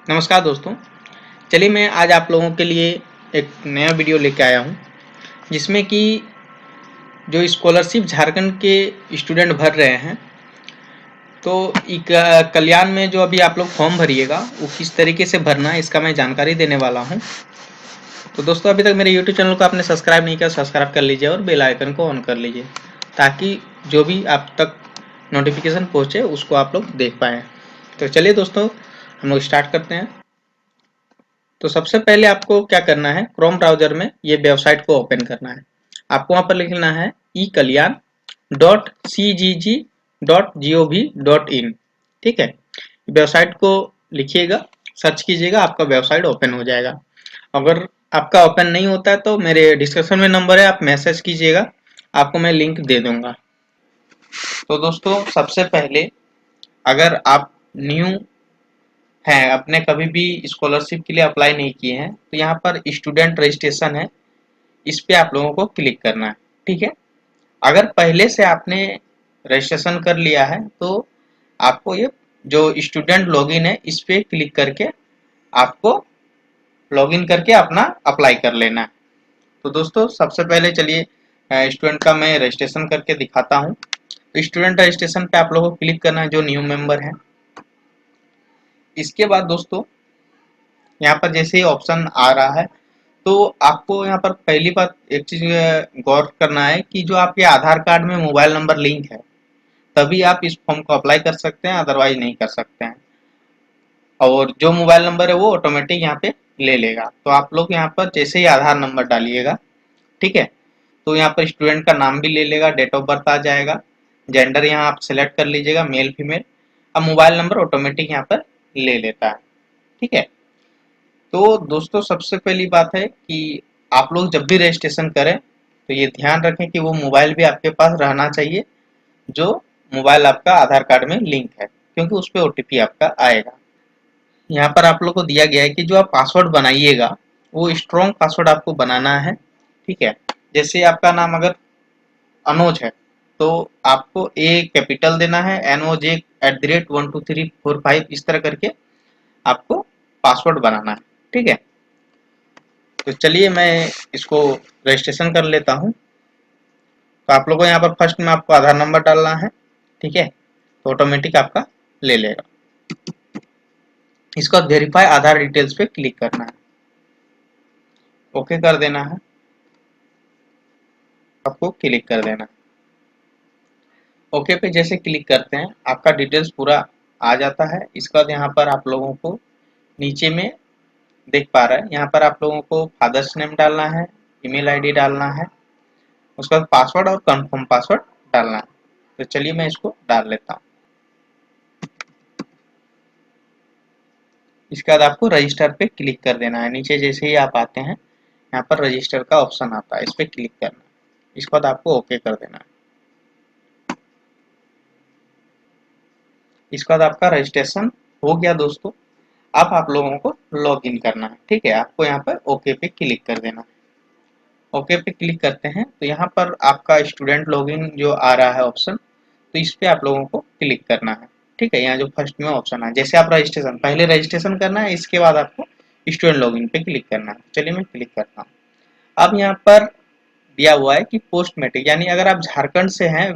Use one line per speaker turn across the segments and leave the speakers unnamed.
नमस्कार दोस्तों। चलिए मैं आज आप लोगों के लिए एक नया वीडियो लेके आया हूँ जिसमें कि जो स्कॉलरशिप झारखंड के स्टूडेंट भर रहे हैं तो कल्याण में जो अभी आप लोग फॉर्म भरिएगा वो किस तरीके से भरना है इसका मैं जानकारी देने वाला हूँ। तो दोस्तों अभी तक मेरे यूट्यूब चैनल को आपने सब्सक्राइब नहीं किया, सब्सक्राइब कर लीजिए और बेल आइकन को ऑन कर लीजिए ताकि जो भी आप तक नोटिफिकेशन पहुँचे उसको आप लोग देख पाएँ। तो चलिए दोस्तों हम लोग स्टार्ट करते हैं। तो सबसे पहले आपको क्या करना है, क्रोम ब्राउजर में ये वेबसाइट को ओपन करना है। आपको वहां पर लिखना है ekalyan.cgg.gov.in। ठीक है, वेबसाइट को लिखिएगा, सर्च कीजिएगा, आपका वेबसाइट ओपन हो जाएगा। अगर आपका ओपन नहीं होता है तो मेरे डिस्क्रिप्शन में नंबर है, आप मैसेज कीजिएगा, आपको मैं लिंक दे दूंगा। तो दोस्तों सबसे पहले अगर आप न्यू हैं, आपने कभी भी स्कॉलरशिप के लिए अप्लाई नहीं किए हैं तो यहाँ पर स्टूडेंट रजिस्ट्रेशन है, इस पे आप लोगों को क्लिक करना है। ठीक है, अगर पहले से आपने रजिस्ट्रेशन कर लिया है तो आपको ये जो स्टूडेंट लॉगिन है इस पे क्लिक करके आपको लॉगिन करके अपना अप्लाई कर लेना है। तो दोस्तों सबसे पहले चलिए स्टूडेंट का मैं रजिस्ट्रेशन करके दिखाता हूँ। तो स्टूडेंट रजिस्ट्रेशन पे आप लोगों को क्लिक करना है जो न्यू मेंबर है। इसके बाद दोस्तों यहाँ पर जैसे ही ऑप्शन आ रहा है तो आपको यहाँ पर पहली बात एक चीज गौर करना है कि जो आपके आधार कार्ड में मोबाइल नंबर लिंक है तभी आप इस फॉर्म को अप्लाई कर सकते हैं, अदरवाइज नहीं कर सकते हैं। और जो मोबाइल नंबर है वो ऑटोमेटिक यहाँ पे ले लेगा। तो आप लोग यहाँ पर जैसे ही आधार नंबर डालिएगा, ठीक है, तो यहाँ पर स्टूडेंट का नाम भी ले लेगा, डेट ऑफ बर्थ आ जाएगा, जेंडर यहाँ आप सिलेक्ट कर लीजिएगा मेल फीमेल। अब मोबाइल नंबर ऑटोमेटिक यहाँ पर ले लेता है। ठीक है, तो दोस्तों सबसे पहली बात है कि आप लोग जब भी रजिस्ट्रेशन करें तो ये ध्यान रखें कि वो मोबाइल भी आपके पास रहना चाहिए जो मोबाइल आपका आधार कार्ड में लिंक है, क्योंकि उस पर ओटीपी आपका आएगा। यहाँ पर आप लोग को दिया गया है कि जो आप पासवर्ड बनाइएगा वो स्ट्रॉन्ग पासवर्ड आपको बनाना है। ठीक है, जैसे आपका नाम अगर अनुज है तो आपको ए कैपिटल देना है, NOJ@12345 इस तरह करके आपको पासवर्ड बनाना है। ठीक है, तो चलिए मैं इसको रजिस्ट्रेशन कर लेता हूँ। तो आप लोगों को यहाँ पर फर्स्ट में आपको आधार नंबर डालना है। ठीक है, तो ऑटोमेटिक आपका ले लेगा। इसका वेरीफाई आधार डिटेल्स पे क्लिक करना है, ओके कर देना है, आपको क्लिक कर देना है। ओके पे जैसे क्लिक करते हैं आपका डिटेल्स पूरा आ जाता है। इसके बाद यहाँ पर आप लोगों को नीचे में देख पा रहा है, यहाँ पर आप लोगों को फादर्स नेम डालना है, ईमेल आईडी डालना है, उसके बाद पासवर्ड और कंफर्म पासवर्ड डालना है। तो चलिए मैं इसको डाल लेता हूँ। इसके बाद आपको रजिस्टर पे क्लिक कर देना है। नीचे जैसे ही आप आते हैं यहाँ पर रजिस्टर का ऑप्शन आता है, इस पर क्लिक करना है। इसके बाद आपको ओके कर देना है। इसके बाद आपका रजिस्ट्रेशन हो गया दोस्तों। अब आप लोगों को लॉग इन करना है। ठीक है, आपको यहाँ पर ओके पे क्लिक कर देना है। ओके पे क्लिक करते हैं तो यहाँ पर आपका स्टूडेंट लॉगिन जो आ रहा है ऑप्शन, तो इस पे आप लोगों को क्लिक करना है। ठीक है, यहाँ जो फर्स्ट में ऑप्शन है, जैसे आप रजिस्ट्रेशन पहले रजिस्ट्रेशन करना है, इसके बाद आपको स्टूडेंट लॉगिन पे क्लिक करना है। चलिए मैं क्लिक करता हूँ। अब यहाँ पर दिया हुआ है कि पोस्ट मैट्रिक, यानी अगर आप झारखंड से हैं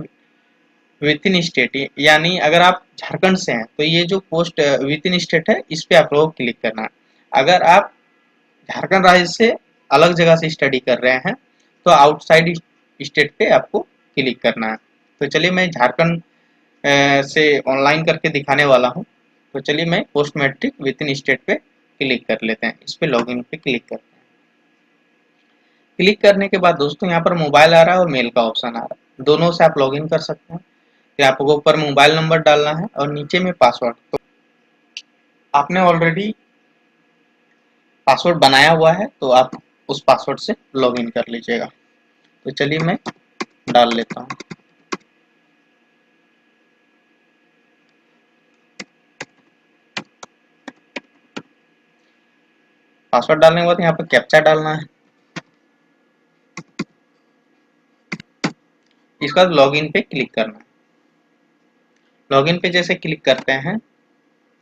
विद इन स्टेट, यानी अगर आप झारखंड से हैं तो ये जो पोस्ट विद इन स्टेट है इस पे आप लोगों को क्लिक करना है। अगर आप झारखंड राज्य से अलग जगह से स्टडी कर रहे हैं तो आउटसाइड स्टेट पे आपको क्लिक करना है। तो चलिए मैं झारखंड से ऑनलाइन करके दिखाने वाला हूँ। तो चलिए मैं post matric with in state पे क्लिक कर लेते हैं। इस पे लॉगिन पे क्लिक करते हैं। क्लिक करने के बाद दोस्तों यहाँ पर मोबाइल आ रहा है और मेल का ऑप्शन आ रहा है, दोनों से आप लॉगिन कर सकते हैं। तो आपको ऊपर मोबाइल नंबर डालना है और नीचे में पासवर्ड। तो आपने ऑलरेडी पासवर्ड बनाया हुआ है तो आप उस पासवर्ड से लॉगिन कर लीजिएगा। तो चलिए मैं डाल लेता हूँ। पासवर्ड डालने के बाद यहाँ पर कैप्चा डालना है। इसके बाद लॉगिन पे क्लिक करना है। लॉगिन पे जैसे क्लिक करते हैं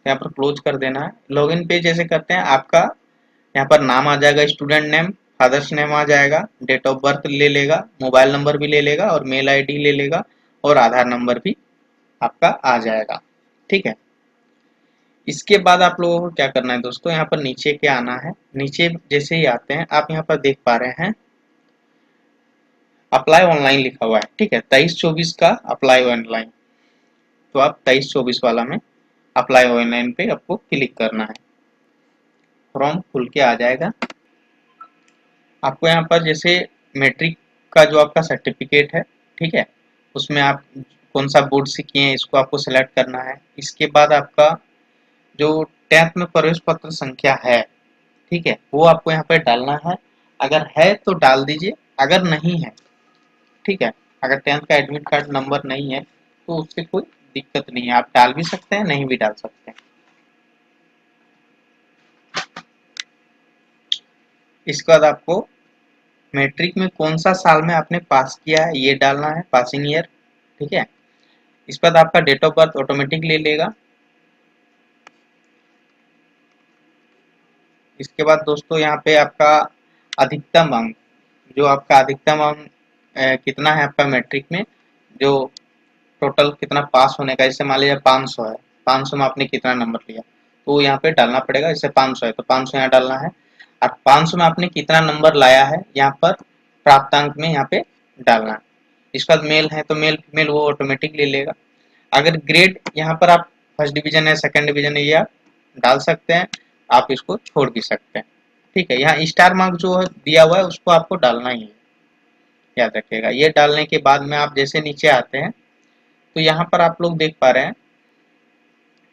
यहाँ पर क्लोज कर देना है। लॉगिन पे जैसे करते हैं आपका यहाँ पर नाम आ जाएगा, स्टूडेंट नेम, फादर्स नेम आ जाएगा, डेट ऑफ बर्थ ले लेगा, मोबाइल नंबर भी ले लेगा और मेल आईडी ले लेगा और आधार नंबर भी आपका आ जाएगा। ठीक है, इसके बाद आप लोगों को क्या करना है दोस्तों, यहाँ पर नीचे क्या आना है। नीचे जैसे ही आते हैं आप यहाँ पर देख पा रहे हैं अप्लाई ऑनलाइन लिखा हुआ है। ठीक है, 23-24 का अप्लाई ऑनलाइन, तो आप 23-24 वाला में अप्लाई ऑनलाइन पे आपको क्लिक करना है। फॉर्म खुल के आ जाएगा। आपको यहाँ पर जैसे मैट्रिक का जो आपका सर्टिफिकेट है, ठीक है, उसमें आप कौन सा बोर्ड से किए हैं इसको आपको सिलेक्ट करना है। इसके बाद आपका जो 10th में प्रवेश पत्र संख्या है, ठीक है, वो आपको यहाँ पे डालना है। अगर है तो डाल दीजिए, अगर नहीं है, ठीक है, अगर 10th का एडमिट कार्ड नंबर नहीं है तो उससे कोई दिक्कत नहीं है, आप डाल भी सकते हैं, नहीं भी डाल सकते हैं। इसके बाद आपको मैट्रिक में कौन सा साल में आपने पास किया है ये डालना है, पासिंग ईयर। ठीक है, इसके बाद आपका डेट ऑफ बर्थ ऑटोमेटिक ले लेगा। इसके बाद दोस्तों यहाँ पे आपका अधिकतम अंक, जो आपका अधिकतम अंक कितना है आपका मैट्रिक में, जो टोटल कितना पास होने का, जैसे मान लीजिए 500 है, 500 में आपने कितना नंबर लिया तो यहाँ पे डालना पड़ेगा। जैसे 500 है तो 500 यहाँ डालना है, और 500 में आपने कितना नंबर लाया है यहाँ पर प्राप्तांक में यहाँ पे डालना है। इसके बाद मेल है तो मेल फीमेल वो ऑटोमेटिक ले लेगा। अगर ग्रेड यहाँ पर आप फर्स्ट डिवीजन है, सेकंड डिवीजन है, ये आप डाल सकते हैं, आप इसको छोड़ भी सकते हैं। ठीक है, यहाँ स्टार मार्क जो दिया हुआ है उसको आपको डालना ही है, याद रखिएगा। ये डालने के बाद में आप जैसे नीचे आते हैं तो यहाँ पर आप लोग देख पा रहे हैं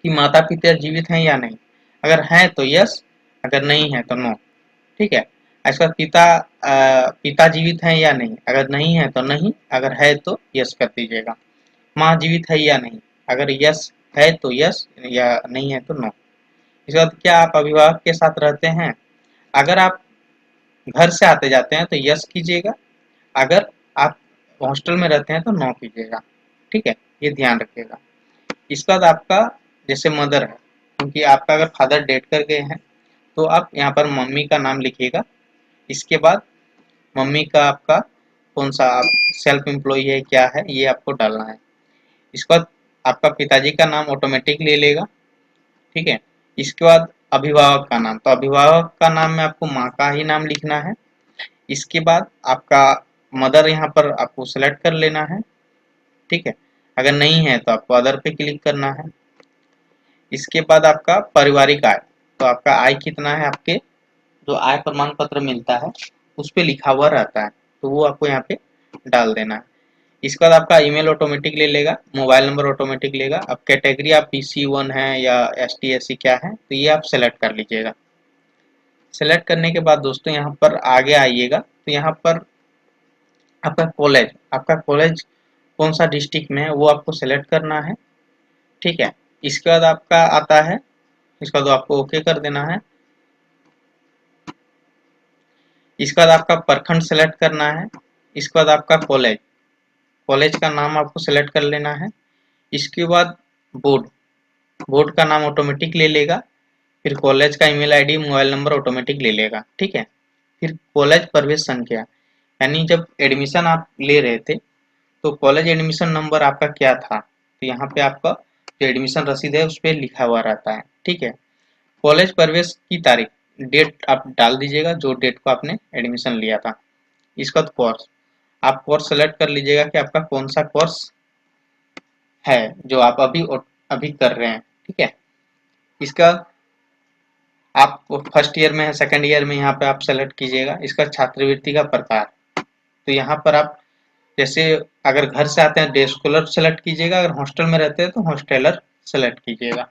कि माता पिता जीवित हैं या नहीं। अगर हैं तो यस, अगर नहीं है तो नो। ठीक है, इसका पिता जीवित हैं या नहीं, अगर नहीं है तो नहीं, अगर है तो यस कर दीजिएगा। माँ जीवित है या नहीं, अगर यस है तो यस, या नहीं है तो नो। इसके बाद क्या आप अभिभावक के साथ रहते हैं, अगर आप घर से आते जाते हैं तो यस कीजिएगा, अगर आप हॉस्टल में रहते हैं तो नो कीजिएगा। ठीक है, ये ध्यान रखिएगा। इसके बाद आपका जैसे मदर है, क्योंकि आपका अगर फादर डेट कर गए हैं तो आप यहाँ पर मम्मी का नाम लिखिएगा। इसके बाद मम्मी का आपका कौन सा, आप सेल्फ एम्प्लॉय है क्या है ये आपको डालना है। इसके बाद आपका पिताजी का नाम ऑटोमेटिक ले लेगा। ठीक है, इसके बाद अभिभावक का नाम, तो अभिभावक का नाम में आपको माँ का ही नाम लिखना है। इसके बाद आपका मदर यहाँ पर आपको सेलेक्ट कर लेना है। ठीक है, अगर नहीं है तो आपको अदर पे क्लिक करना है। इसके बाद आपका पारिवारिक आय, तो आपका आय कितना है, आपके जो आय प्रमाण पत्र मिलता है उस पे लिखा हुआ रहता है, तो वो आपको यहाँ पे डाल देना है। इसके बाद आपका ईमेल ऑटोमेटिक ले लेगा, मोबाइल नंबर ऑटोमेटिक लेगा। अब कैटेगरी आप PC1 है या ST SC क्या है तो ये आप सेलेक्ट कर लीजिएगा। सेलेक्ट करने के बाद दोस्तों यहाँ पर आगे आइएगा तो यहाँ पर आपका कॉलेज कौन सा डिस्ट्रिक्ट में है वो आपको सेलेक्ट करना है। ठीक है, इसके बाद आपका आता है, इसका तो आपको ओके कर देना है। इसके बाद आपका प्रखंड सेलेक्ट करना है। इसके बाद आपका कॉलेज, कॉलेज का नाम आपको सेलेक्ट कर लेना है। इसके बाद बोर्ड, बोर्ड का नाम ऑटोमेटिक ले लेगा। फिर कॉलेज का email ID mobile number automatic ले लेगा। ठीक है, फिर कॉलेज प्रवेश संख्या, यानी जब एडमिशन आप ले रहे थे तो कॉलेज एडमिशन नंबर आपका क्या था, तो यहाँ पे आपका जो एडमिशन रसीद है उस पर लिखा हुआ रहता है। ठीक है, कॉलेज प्रवेश की तारीख, डेट आप डाल दीजिएगा जो डेट को आपने एडमिशन लिया था। इसका कोर्स, आप कोर्स सेलेक्ट कर लीजिएगा कि आपका कौन सा कोर्स है जो आप अभी कर रहे हैं। ठीक है, इसका आप फर्स्ट ईयर में है, सेकंड ईयर में, यहाँ पे आप सेलेक्ट कीजिएगा। इसका छात्रवृत्ति का प्रकार, तो यहाँ पर आप जैसे अगर घर से आते हैं डे स्कॉलर सेलेक्ट कीजिएगा, अगर हॉस्टल में रहते हैं तो हॉस्टेलर सेलेक्ट कीजिएगा।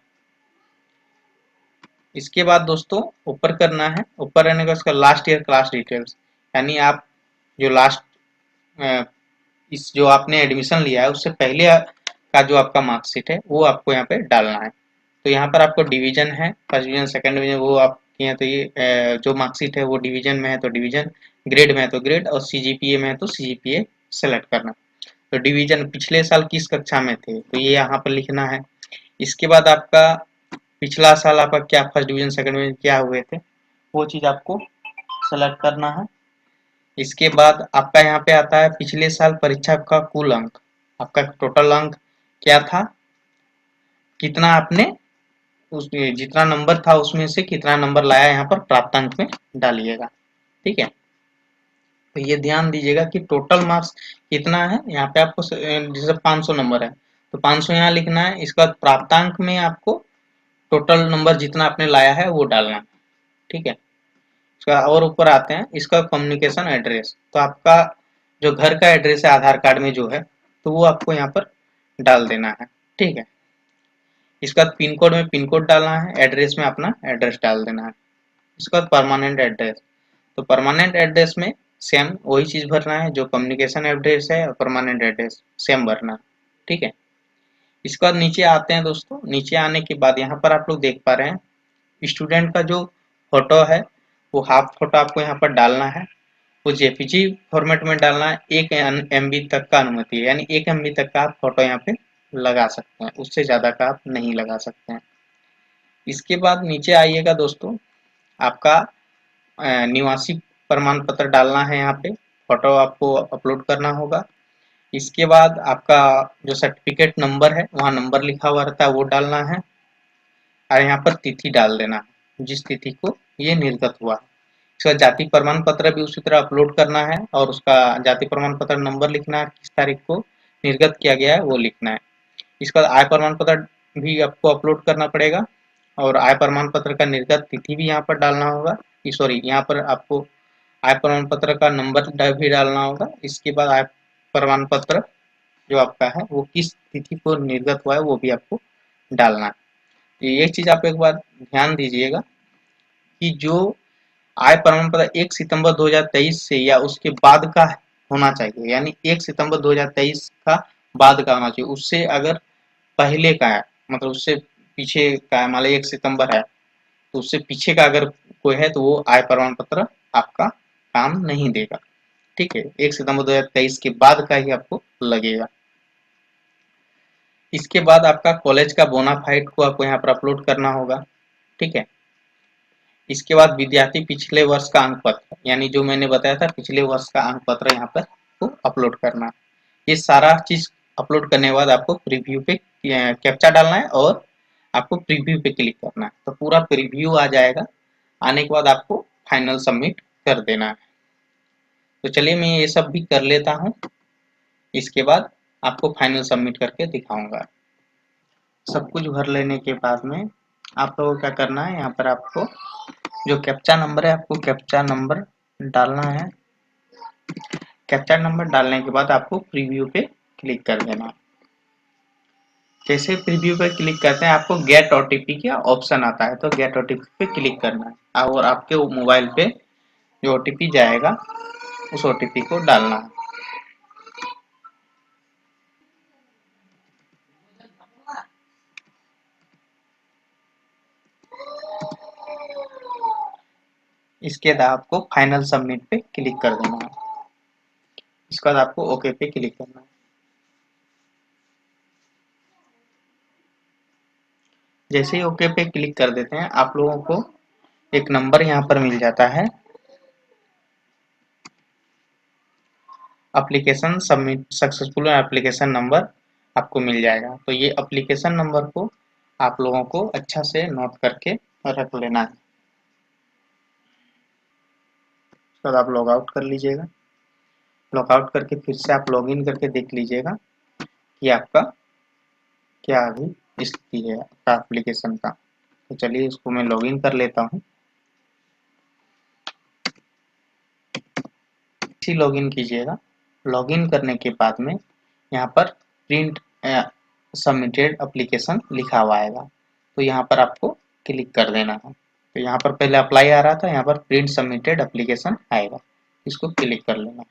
इसके बाद दोस्तों ऊपर करना है, ऊपर रहने का उसका लास्ट ईयर क्लास डिटेल्स, यानी आप जो लास्ट इस जो आपने एडमिशन लिया है उससे पहले का जो आपका मार्कशीट है वो आपको यहाँ पे डालना है। तो यहाँ पर आपको डिवीजन है, फर्स्ट डिवीजन सेकंड डिवीजन, वो आप किए तो ये जो मार्कशीट है वो डिवीजन में है तो डिवीजन, ग्रेड में है तो ग्रेड, और CGPA में है तो CGPA सेलेक्ट करना। तो डिवीजन पिछले साल किस कक्षा में थे तो ये यहाँ पर लिखना है। इसके बाद आपका पिछला साल आपका क्या फर्स्ट डिवीजन सेकंड डिवीजन क्या हुए थे, वो चीज़ आपको सेलेक्ट करना है। इसके बाद आपका यहाँ पे आता है पिछले साल परीक्षा का कुल अंक, आपका टोटल अंक क्या था, कितना आपने उस जितना नंबर था उसमें से कितना नंबर लाया यहाँ पर प्राप्तांक में डालिएगा। ठीक है, तो ये ध्यान दीजिएगा कि टोटल मार्क्स कितना है। यहाँ पे आपको जैसे 500 नंबर है तो 500 यहाँ लिखना है। इसके बाद प्राप्तांक में आपको टोटल नंबर जितना आपने लाया है वो डालना है। ठीक है, इसका और ऊपर आते हैं इसका कम्युनिकेशन एड्रेस। तो आपका जो घर का एड्रेस है आधार कार्ड में जो है तो वो आपको यहाँ पर डाल देना है। ठीक है, इसके बाद पिन कोड में पिन कोड डालना है, एड्रेस में अपना एड्रेस डाल देना है। इसके बाद परमानेंट एड्रेस, तो परमानेंट एड्रेस में सेम वही चीज भरना है जो कम्युनिकेशन एड्रेस है, और परमानेंट एड्रेस सेम भरना है। ठीक है, इसके बाद नीचे आते हैं दोस्तों। नीचे आने के बाद यहाँ पर आप लोग देख पा रहे हैं स्टूडेंट का जो फोटो है वो हाफ फोटो आपको यहाँ पर डालना है। वो जेपीजी फॉर्मेट में डालना है। 1 MB तक का अनुमति है, यानी 1 MB तक का आप फोटो यहाँ पे लगा सकते हैं, उससे ज्यादा का आप नहीं लगा सकते हैं। इसके बाद नीचे आइएगा दोस्तों, आपका निवासी प्रमाण पत्र डालना है। यहाँ पे फोटो आपको अपलोड करना होगा। इसके बाद आपका जो सर्टिफिकेट नंबर है वहाँ नंबर लिखा हुआ रहता है वो डालना है, और यहाँ पर तिथि डाल देना है जिस तिथि को ये निर्गत हुआ। इसका जाति प्रमाण पत्र भी उसी तरह अपलोड करना है, और उसका जाति प्रमाण पत्र नंबर लिखना है, किस तारीख को निर्गत किया गया है वो लिखना है। इसका आय प्रमाण पत्र भी आपको अपलोड करना पड़ेगा, और आय प्रमाण पत्र का निर्गत तिथि भी यहाँ पर डालना होगा। सॉरी, यहाँ पर आपको आय प्रमाण पत्र का नंबर भी डालना होगा। इसके बाद आय प्रमाण पत्र जो आपका है वो किस तिथि को निर्गत हुआ है वो भी आपको डालना है। तो ये चीज आप एक बार ध्यान दीजिएगा कि जो आय प्रमाण पत्र 1 सितंबर 2023 से या उसके बाद का होना चाहिए, यानी 1 सितंबर 2023 का बाद का होना चाहिए। उससे अगर पहले का है, मतलब उससे पीछे का है, मान लो 1 सितंबर है तो उससे पीछे का अगर कोई है तो वो आय प्रमाण पत्र आपका काम नहीं देगा। ठीक है, 1 सितंबर 2023 के बाद का ही आपको लगेगा। इसके बाद आपका कॉलेज का बोनाफाइड को आपको यहाँ पर अपलोड करना होगा। ठीक है, इसके बाद विद्यार्थी पिछले वर्ष का अंक पत्र, यानी जो मैंने बताया था पिछले वर्ष का अंक पत्र यहाँ पर को अपलोड करना है। ये सारा चीज अपलोड करने के बाद आपको प्रीव्यू पे कैप्चा डालना है और आपको प्रीव्यू पे क्लिक करना है, तो पूरा प्रीव्यू आ जाएगा। आने के बाद आपको फाइनल सबमिट कर देना है। तो चलिए मैं ये सब भी कर लेता हूँ, इसके बाद आपको फाइनल सबमिट करके दिखाऊंगा। सब कुछ भर लेने के बाद में आप लोगों को क्या करना है, यहाँ पर आपको जो कैप्चा नंबर है आपको कैप्चा नंबर डालना है। कैप्चा नंबर डालने के बाद आपको प्रीव्यू पे क्लिक कर देना है। जैसे प्रीव्यू पे क्लिक करते हैं आपको गेट ओटीपी का ऑप्शन आता है, तो गेट ओटीपी पे क्लिक करना है और आपके मोबाइल पे जो ओटीपी जाएगा उस ओटीपी को डालना है। इसके बाद आपको फाइनल सबमिट पे क्लिक कर देना है। इसके बाद आपको ओके पे क्लिक करना है। जैसे ही ओके पे क्लिक कर देते हैं आप लोगों को एक नंबर यहाँ पर मिल जाता है, application submit successful application number आपको मिल जाएगा। तो ये एप्लीकेशन नंबर को आप लोगों को अच्छा से नोट करके रख लेना है। उसके बाद आप लॉग आउट कर लीजिएगा। लॉग आउट करके फिर से आप लॉग इन करके देख लीजिएगा कि आपका क्या अभी स्थिति है आपका एप्लीकेशन का। तो चलिए इसको मैं लॉग इन कर लेता हूँ। इसी लॉग इन कीजिएगा। लॉग इन करने के बाद में यहाँ पर प्रिंट सबमिटेड एप्लीकेशन लिखा हुआ आएगा, तो यहाँ पर आपको क्लिक कर देना है। तो यहाँ पर पहले अप्लाई आ रहा था, यहाँ पर प्रिंट सबमिटेड एप्लीकेशन आएगा, इसको क्लिक कर लेना।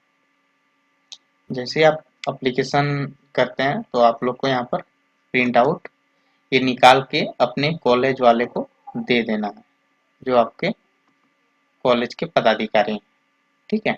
जैसे आप एप्लीकेशन करते हैं तो आप लोग को यहाँ पर प्रिंट आउट ये निकाल के अपने कॉलेज वाले को दे देना है, जो आपके कॉलेज के पदाधिकारी हैं। ठीक है,